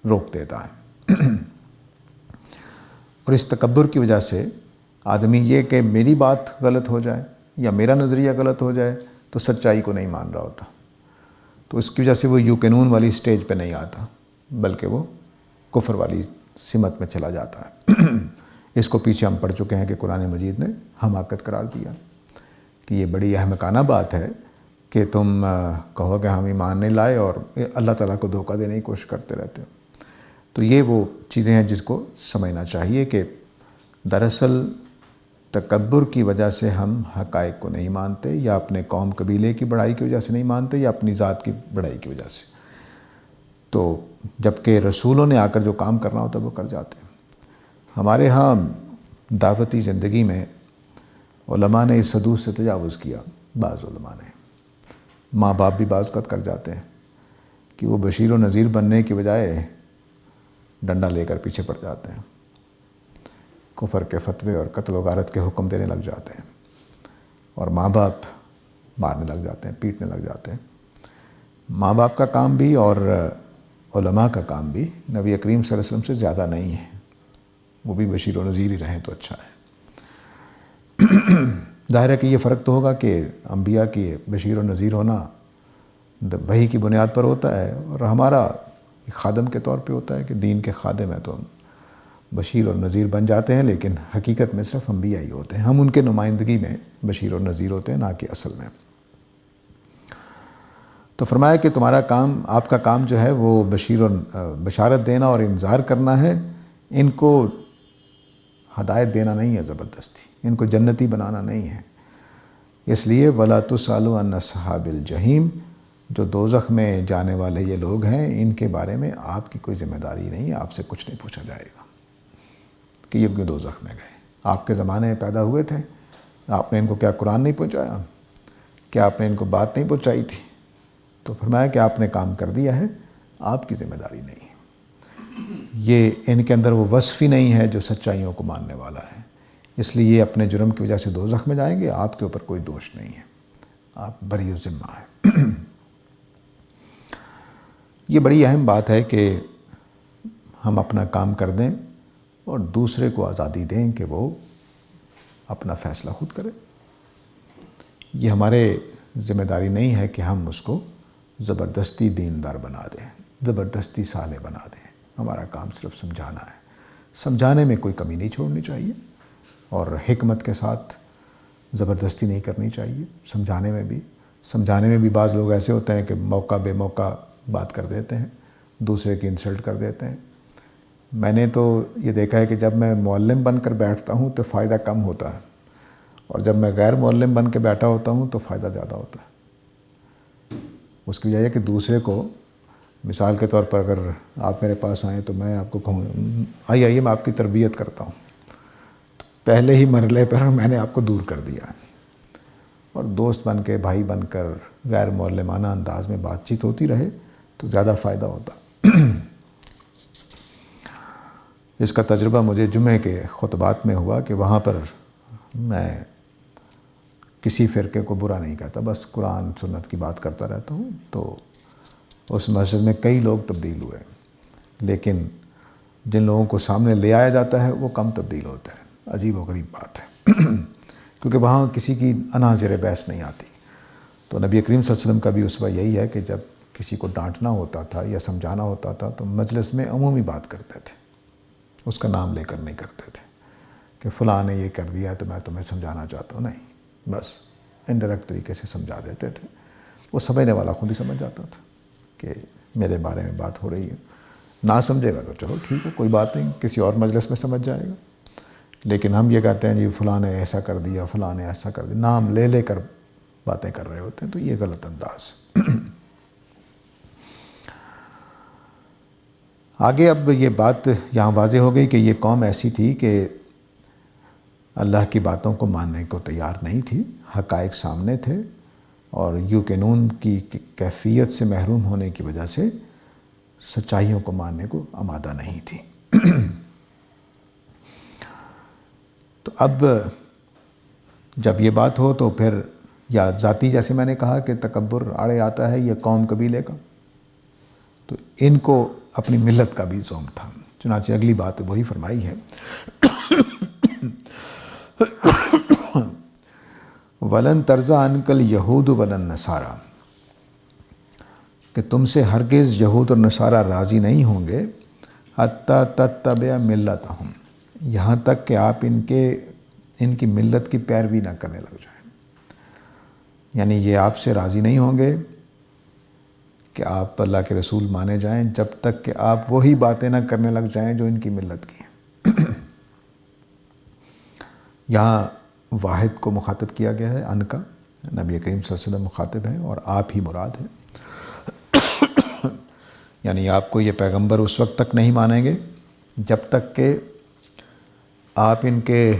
روک دیتا ہے. اور اس تکبر کی وجہ سے آدمی یہ کہ میری بات غلط ہو جائے یا میرا نظریہ غلط ہو جائے تو سچائی کو نہیں مان رہا ہوتا. تو اس کی وجہ سے وہ یوکنون والی سٹیج پہ نہیں آتا، بلکہ وہ کفر والی سمت میں چلا جاتا ہے. اس کو پیچھے ہم پڑھ چکے ہیں کہ قرآن مجید نے حماقت قرار دیا کہ یہ بڑی احمقانہ بات ہے کہ تم کہو کہ ہم ایمان نہیں لائے اور اللہ تعالیٰ کو دھوکہ دینے کی کوشش کرتے رہتے ہو. تو یہ وہ چیزیں ہیں جس کو سمجھنا چاہیے کہ دراصل تکبر کی وجہ سے ہم حقائق کو نہیں مانتے، یا اپنے قوم قبیلے کی بڑائی کی وجہ سے نہیں مانتے، یا اپنی ذات کی بڑائی کی وجہ سے. تو جبکہ رسولوں نے آ کر جو کام کرنا ہوتا ہے وہ کر جاتے ہیں. ہمارے ہاں دعوتی زندگی میں علماء نے اس حدود سے تجاوز کیا. بعض علماء نے، ماں باپ بھی بعض اوقات کر جاتے ہیں کہ وہ بشیر و نذیر بننے کی بجائے ڈنڈا لے کر پیچھے پڑ جاتے ہیں، کفر کے فتوے اور قتل و غارت کے حکم دینے لگ جاتے ہیں، اور ماں باپ مارنے لگ جاتے ہیں، پیٹنے لگ جاتے ہیں. ماں باپ کا کام بھی اور علماء کا کام بھی نبی کریم صلی اللہ علیہ وسلم سے زیادہ نہیں ہے. وہ بھی بشیر و نذیر ہی رہیں تو اچھا ہے. ظاہر ہے کہ یہ فرق تو ہوگا کہ انبیاء کی بشیر و نذیر ہونا وحی کی بنیاد پر ہوتا ہے، اور ہمارا ایک خادم کے طور پہ ہوتا ہے کہ دین کے خادم ہیں تو ہم بشیر اور نذیر بن جاتے ہیں، لیکن حقیقت میں صرف انبیاء ہی ہوتے ہیں. ہم ان کے نمائندگی میں بشیر اور نذیر ہوتے ہیں، نہ کہ اصل میں. تو فرمایا کہ تمہارا کام، آپ کا کام جو ہے وہ بشارت دینا اور انذار کرنا ہے. ان کو ہدایت دینا نہیں ہے زبردستی، ان کو جنتی بنانا نہیں ہے. اس لیے وَلَا تُسْأَلُوا عَنْ أَصْحَابِ الْجَحِيمِ، جو دوزخ میں جانے والے یہ لوگ ہیں، ان کے بارے میں آپ کی کوئی ذمہ داری نہیں ہے، آپ سے کچھ نہیں پوچھا جائے گا کہ یہ کیوں دوزخ میں گئے. آپ کے زمانے میں پیدا ہوئے تھے، آپ نے ان کو کیا قرآن نہیں پہنچایا؟ کیا آپ نے ان کو بات نہیں پہنچائی تھی؟ تو فرمایا کہ آپ نے کام کر دیا ہے، آپ کی ذمہ داری نہیں ہے. یہ ان کے اندر وہ وصف ہی نہیں ہے جو سچائیوں کو ماننے والا ہے، اس لیے یہ اپنے جرم کی وجہ سے دوزخ میں جائیں گے. آپ کے اوپر کوئی دوش نہیں ہے، آپ بری الذمہ ہیں. یہ بڑی اہم بات ہے کہ ہم اپنا کام کر دیں اور دوسرے کو آزادی دیں کہ وہ اپنا فیصلہ خود کرے. یہ ہمارے ذمہ داری نہیں ہے کہ ہم اس کو زبردستی دیندار بنا دیں، زبردستی صالح بنا دیں. ہمارا کام صرف سمجھانا ہے. سمجھانے میں کوئی کمی نہیں چھوڑنی چاہیے، اور حکمت کے ساتھ زبردستی نہیں کرنی چاہیے. سمجھانے میں بھی بعض لوگ ایسے ہوتے ہیں کہ موقع بے موقع بات کر دیتے ہیں، دوسرے کی انسلٹ کر دیتے ہیں. میں نے تو یہ دیکھا ہے کہ جب میں معلم بن کر بیٹھتا ہوں تو فائدہ کم ہوتا ہے، اور جب میں غیر معلم بن کے بیٹھا ہوتا ہوں تو فائدہ زیادہ ہوتا ہے. اس کی وجہ یہ کہ دوسرے کو، مثال کے طور پر اگر آپ میرے پاس آئیں تو میں آپ کو کہوں آئیے میں آپ کی تربیت کرتا ہوں، تو پہلے ہی مرحلے پر میں نے آپ کو دور کر دیا. اور دوست بن کے، بھائی بن کر غیر معلمانہ انداز میں بات چیت ہوتی رہے تو زیادہ فائدہ ہوتا. اس کا تجربہ مجھے جمعے کے خطبات میں ہوا کہ وہاں پر میں کسی فرقے کو برا نہیں کہتا، بس قرآن سنت کی بات کرتا رہتا ہوں. تو اس مسجد میں کئی لوگ تبدیل ہوئے، لیکن جن لوگوں کو سامنے لے آیا جاتا ہے وہ کم تبدیل ہوتا ہے. عجیب و غریب بات ہے، کیونکہ وہاں کسی کی اناظر بحث نہیں آتی. تو نبی کریم صلی اللہ علیہ وسلم کا بھی اسوہ یہی ہے کہ جب کسی کو ڈانٹنا ہوتا تھا یا سمجھانا ہوتا تھا تو مجلس میں عمومی بات کرتے تھے، اس کا نام لے کر نہیں کرتے تھے کہ فلاں نے یہ کر دیا تو میں تمہیں سمجھانا چاہتا ہوں. نہیں، بس انڈائریکٹ طریقے سے سمجھا دیتے تھے. وہ سمجھنے والا خود ہی سمجھ جاتا تھا کہ میرے بارے میں بات ہو رہی ہے. نہ سمجھے گا تو چلو ٹھیک ہے، کوئی بات نہیں، کسی اور مجلس میں سمجھ جائے گا. لیکن ہم یہ کہتے ہیں جی فلاں نے ایسا کر دیا، فلاں نے ایسا کر دیا، نام لے لے کر باتیں کر رہے ہوتے ہیں، تو یہ غلط انداز. آگے اب یہ بات یہاں واضح ہو گئی کہ یہ قوم ایسی تھی کہ اللہ کی باتوں کو ماننے کو تیار نہیں تھی. حقائق سامنے تھے، اور یوکنون کی کیفیت سے محروم ہونے کی وجہ سے سچائیوں کو ماننے کو آمادہ نہیں تھی۔ تو اب جب یہ بات ہو تو پھر یا ذاتی، جیسے میں نے کہا کہ تکبر آڑے آتا ہے یہ قوم قبیلے کا، تو ان کو اپنی ملت کا بھی زوم تھا۔ چنانچہ اگلی بات وہی فرمائی ہے، وَلَن تَرْضَىٰ عَنْكَ الْيَهُودُ وَلَا النَّصَارَىٰ، کہ تم سے ہرگز یہود اور نصارہ راضی نہیں ہوں گے، حَتَّىٰ تَتَّبِعَ مِلَّتَهُمْ، یہاں تک کہ آپ ان کی ملت کی پیروی نہ کرنے لگ جائیں۔ یعنی یہ آپ سے راضی نہیں ہوں گے کہ آپ اللہ کے رسول مانے جائیں جب تک کہ آپ وہی باتیں نہ کرنے لگ جائیں جو ان کی ملت کی ہیں۔ یہاں واحد کو مخاطب کیا گیا ہے، ان کا، نبی کریم صلی اللہ علیہ وسلم مخاطب ہیں اور آپ ہی مراد ہیں۔ یعنی آپ کو یہ پیغمبر اس وقت تک نہیں مانیں گے جب تک کہ آپ ان کے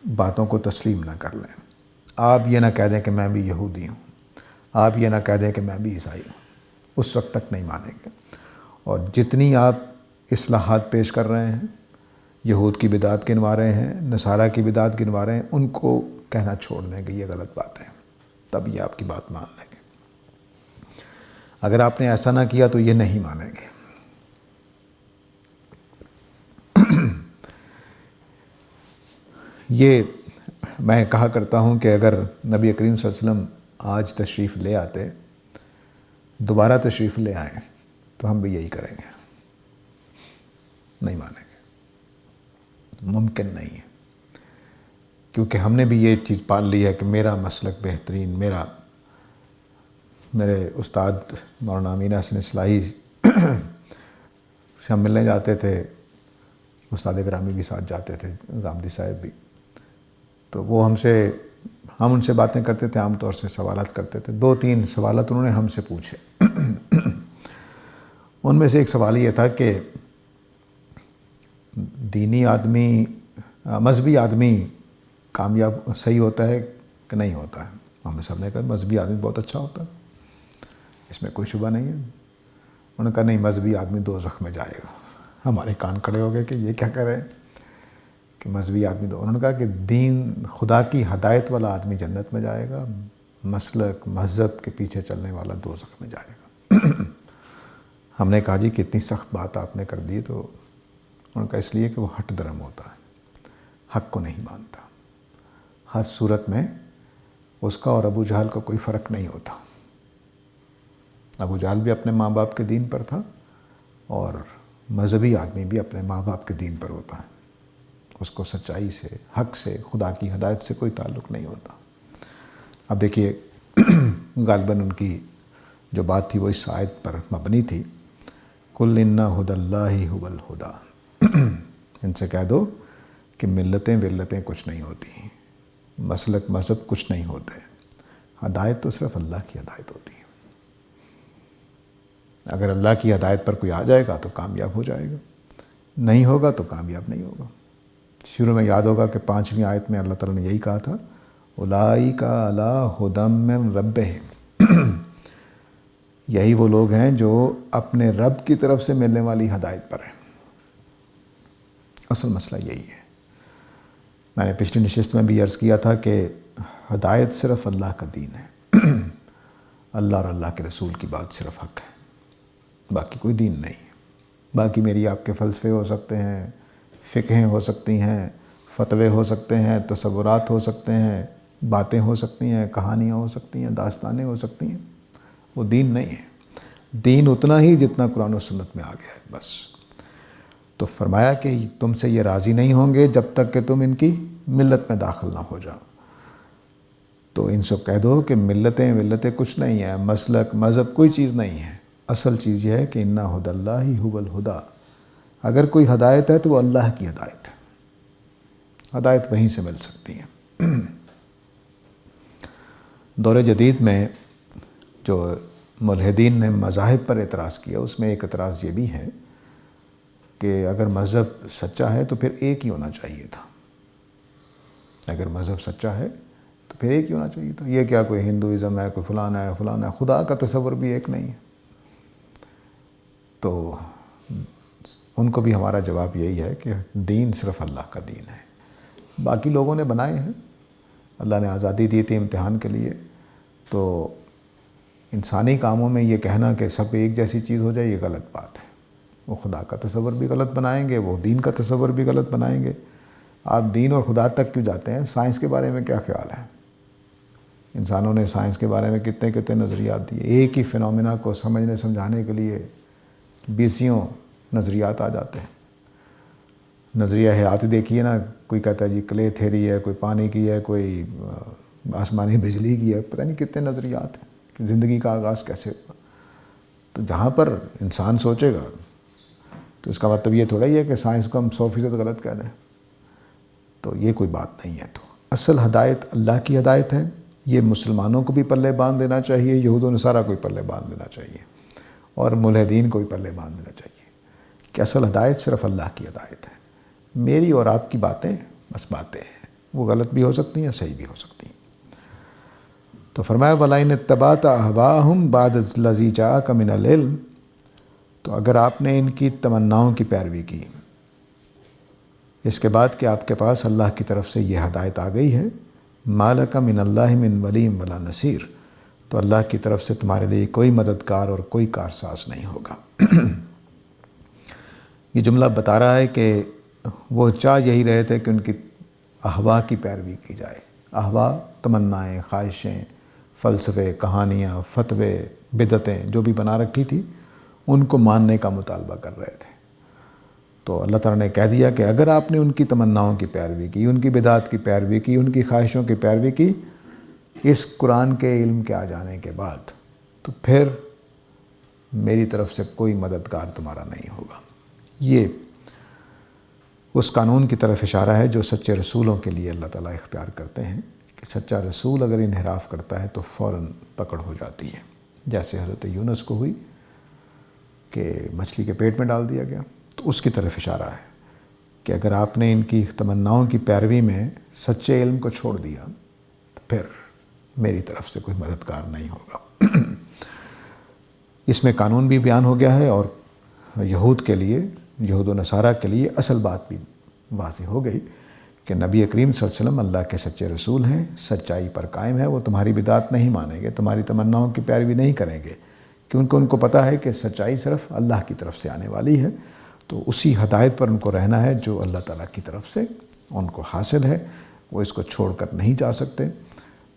باتوں کو تسلیم نہ کر لیں۔ آپ یہ نہ کہہ دیں کہ میں بھی یہودی ہوں، آپ یہ نہ کہہ دیں کہ میں بھی عیسائی ہوں، اس وقت تک نہیں مانیں گے۔ اور جتنی آپ اصلاحات پیش کر رہے ہیں، یہود کی بدعت گنوا رہے ہیں، نصارہ کی بدعت گنوا رہے ہیں، ان کو کہنا چھوڑ دیں کہ یہ غلط بات ہے، تب یہ آپ کی بات مان لیں گے۔ اگر آپ نے ایسا نہ کیا تو یہ نہیں مانیں گے۔ یہ میں کہا کرتا ہوں کہ اگر نبی کریم صلی اللہ علیہ وسلم آج تشریف لے آتے، دوبارہ تشریف لے آئیں تو ہم بھی یہی کریں گے، نہیں مانیں گے، ممکن نہیں ہے، کیونکہ ہم نے بھی یہ چیز پال لی ہے کہ میرا مسلک بہترین، میرے استاد مولانا امین حسن اصلاحی سے ہم ملنے جاتے تھے، استاد گرامی بھی ساتھ جاتے تھے، غامدی صاحب بھی، تو وہ ہم ان سے باتیں کرتے تھے، عام طور سے سوالات کرتے تھے۔ 2-3 سوالات انہوں نے ہم سے پوچھے۔ ان میں سے ایک سوال یہ تھا کہ دینی آدمی، مذہبی آدمی کامیاب صحیح ہوتا ہے کہ نہیں ہوتا ہے؟ ہم سب نے کہا مذہبی آدمی بہت اچھا ہوتا ہے، اس میں کوئی شبہ نہیں ہے۔ انہوں نے کہا نہیں، مذہبی آدمی دوزخ میں جائے گا۔ ہمارے کان کھڑے ہو گئے کہ یہ کیا کر رہے ہیں کہ مذہبی آدمی انہوں نے کہا کہ دین، خدا کی ہدایت والا آدمی جنت میں جائے گا، مسلک مذہب کے پیچھے چلنے والا دوزخ میں جائے گا۔ ہم نے کہا جی کتنی سخت بات آپ نے کر دی، تو انہوں نے کہا اس لیے کہ وہ ہٹ درم ہوتا ہے، حق کو نہیں مانتا، ہر صورت میں اس کا اور ابو جہل کا کوئی فرق نہیں ہوتا۔ ابو جہل بھی اپنے ماں باپ کے دین پر تھا، اور مذہبی آدمی بھی اپنے ماں باپ کے دین پر ہوتا ہے، اس کو سچائی سے، حق سے، خدا کی ہدایت سے کوئی تعلق نہیں ہوتا۔ اب دیکھیے غالباً ان کی جو بات تھی وہ اس آیت پر مبنی تھی، قُلْ إِنَّ هُدَى اللَّهِ هُوَ الْهُدَىٰ، ان سے کہہ دو کہ ملتیں کچھ نہیں ہوتی، مسلک مذہب کچھ نہیں ہوتے، ہدایت تو صرف اللہ کی ہدایت ہوتی ہے۔ اگر اللہ کی ہدایت پر کوئی آ جائے گا تو کامیاب ہو جائے گا، نہیں ہوگا تو کامیاب نہیں ہوگا۔ شروع میں یاد ہوگا کہ 5ویں آیت میں اللہ تعالیٰ نے یہی کہا تھا، اولئک علی ھدی من ربہم، یہی وہ لوگ ہیں جو اپنے رب کی طرف سے ملنے والی ہدایت پر ہیں۔ اصل مسئلہ یہی ہے۔ میں نے پچھلی نشست میں بھی عرض کیا تھا کہ ہدایت صرف اللہ کا دین ہے، اللہ اور اللہ کے رسول کی بات صرف حق ہے، باقی کوئی دین نہیں ہے۔ باقی میری آپ کے فلسفے ہو سکتے ہیں، فقہیں ہو سکتی ہیں، فتوے ہو سکتے ہیں، تصورات ہو سکتے ہیں، باتیں ہو سکتی ہیں، کہانیاں ہو سکتی ہیں، داستانیں ہو سکتی ہیں، وہ دین نہیں ہے۔ دین اتنا ہی جتنا قرآن و سنت میں آ گیا ہے، بس۔ تو فرمایا کہ تم سے یہ راضی نہیں ہوں گے جب تک کہ تم ان کی ملت میں داخل نہ ہو جاؤ۔ تو ان سے کہہ دو کہ ملتیں کچھ نہیں ہیں، مسلک مذہب کوئی چیز نہیں ہے، اصل چیز یہ ہے کہ اِنَّ ھُدَى اللَّهِ ھُوَ الْھُدَىٰ، اگر کوئی ہدایت ہے تو وہ اللہ کی ہدایت ہے، ہدایت وہیں سے مل سکتی ہے۔ دور جدید میں جو ملحدین نے مذاہب پر اعتراض کیا، اس میں ایک اعتراض یہ بھی ہے کہ اگر مذہب سچا ہے تو پھر ایک ہی ہونا چاہیے تھا، اگر مذہب سچا ہے تو پھر ایک ہی ہونا چاہیے تھا، یہ کیا کوئی ہندوازم ہے، کوئی فلانا ہے، خدا کا تصور بھی ایک نہیں ہے۔ تو ان کو بھی ہمارا جواب یہی ہے کہ دین صرف اللہ کا دین ہے، باقی لوگوں نے بنائے ہیں، اللہ نے آزادی دی تھی امتحان کے لیے، تو انسانی کاموں میں یہ کہنا کہ سب ایک جیسی چیز ہو جائے یہ غلط بات ہے۔ وہ خدا کا تصور بھی غلط بنائیں گے، وہ دین کا تصور بھی غلط بنائیں گے۔ آپ دین اور خدا تک کیوں جاتے ہیں؟ سائنس کے بارے میں کیا خیال ہے؟ انسانوں نے سائنس کے بارے میں کتنے کتنے نظریات دیے، ایک ہی فینومینا کو سمجھنے سمجھانے کے لیے بیسیوں نظریات آ جاتے ہیں۔ نظریہ حیات دیکھیے نا، کوئی کہتا ہے جی کلے تھیری ہے، کوئی پانی کی ہے، کوئی آسمانی بجلی کی ہے، پتہ نہیں کتنے نظریات ہیں کہ زندگی کا آغاز کیسے ہوا۔ تو جہاں پر انسان سوچے گا تو اس کا مطلب یہ تھوڑا ہی ہے کہ سائنس کو ہم 100% غلط کہہ دیں، تو یہ کوئی بات نہیں ہے۔ تو اصل ہدایت اللہ کی ہدایت ہے، یہ مسلمانوں کو بھی پلے باندھ دینا چاہیے، یہود و نصارہ کو بھی پلے باندھ دینا چاہیے، اور ملحدین کو بھی پلے باندھ دینا چاہیے کہ اصل ہدایت صرف اللہ کی ہدایت ہے۔ میری اور آپ کی باتیں بس باتیں ہیں، وہ غلط بھی ہو سکتی ہیں، صحیح بھی ہو سکتی ہیں۔ تو فرمایا وَلَئِنِ اتَّبَعْتَ أَهْوَاءَهُمْ بَعْدَ الَّذِي جَاءَكَ مِنَ الْعِلْمِ، تو اگر آپ نے ان کی تمناؤں کی پیروی کی اس کے بعد کہ آپ کے پاس اللہ کی طرف سے یہ ہدایت آ گئی ہے، مَا لَكَ مِنَ اللَّهِ مِنْ وَلِيٍّ وَلَا نَصِيرٍ، تو اللہ کی طرف سے تمہارے لیے کوئی مددگار اور کوئی کارساز نہیں ہوگا۔ یہ جملہ بتا رہا ہے کہ وہ چاہ یہی رہے تھے کہ ان کی احوا کی پیروی کی جائے۔ احوا تمنائیں، خواہشیں، فلسفے، کہانیاں، فتوے، بدعتیں جو بھی بنا رکھی تھی ان کو ماننے کا مطالبہ کر رہے تھے۔ تو اللہ تعالیٰ نے کہہ دیا کہ اگر آپ نے ان کی تمناؤں کی پیروی کی، ان کی بدعت کی پیروی کی، ان کی خواہشوں کی پیروی کی اس قرآن کے علم کے آ جانے کے بعد، تو پھر میری طرف سے کوئی مددگار تمہارا نہیں ہوگا۔ یہ اس قانون کی طرف اشارہ ہے جو سچے رسولوں کے لیے اللہ تعالیٰ اختیار کرتے ہیں کہ سچا رسول اگر انحراف کرتا ہے تو فوراً پکڑ ہو جاتی ہے، جیسے حضرت یونس کو ہوئی کہ مچھلی کے پیٹ میں ڈال دیا گیا۔ تو اس کی طرف اشارہ ہے کہ اگر آپ نے ان کی تمناؤں کی پیروی میں سچے علم کو چھوڑ دیا تو پھر میری طرف سے کوئی مددگار نہیں ہوگا۔ اس میں قانون بھی بیان ہو گیا ہے، اور یہود کے لیے، یہود و نصارہ کے لیے اصل بات بھی واضح ہو گئی کہ نبی کریم صلی اللہ علیہ وسلم اللہ کے سچے رسول ہیں، سچائی پر قائم ہے، وہ تمہاری بدعت نہیں مانیں گے، تمہاری تمناؤں کی پیروی نہیں کریں گے، کیونکہ ان کو پتہ ہے کہ سچائی صرف اللہ کی طرف سے آنے والی ہے۔ تو اسی ہدایت پر ان کو رہنا ہے جو اللہ تعالیٰ کی طرف سے ان کو حاصل ہے، وہ اس کو چھوڑ کر نہیں جا سکتے۔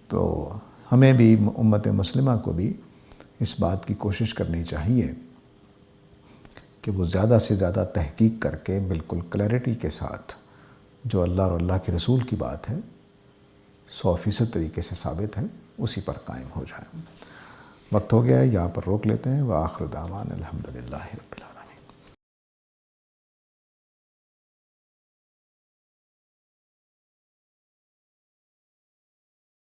تو ہمیں بھی، امت مسلمہ کو بھی اس بات کی کوشش کرنی چاہیے کہ وہ زیادہ سے زیادہ تحقیق کر کے بالکل کلیئرٹی کے ساتھ جو اللہ اور اللہ کے رسول کی بات ہے 100% طریقے سے ثابت ہے، اسی پر قائم ہو جائیں۔ وقت ہو گیا ہے، یہاں پر روک لیتے ہیں۔ وآخر دعوانا الحمدللہ رب العالمین۔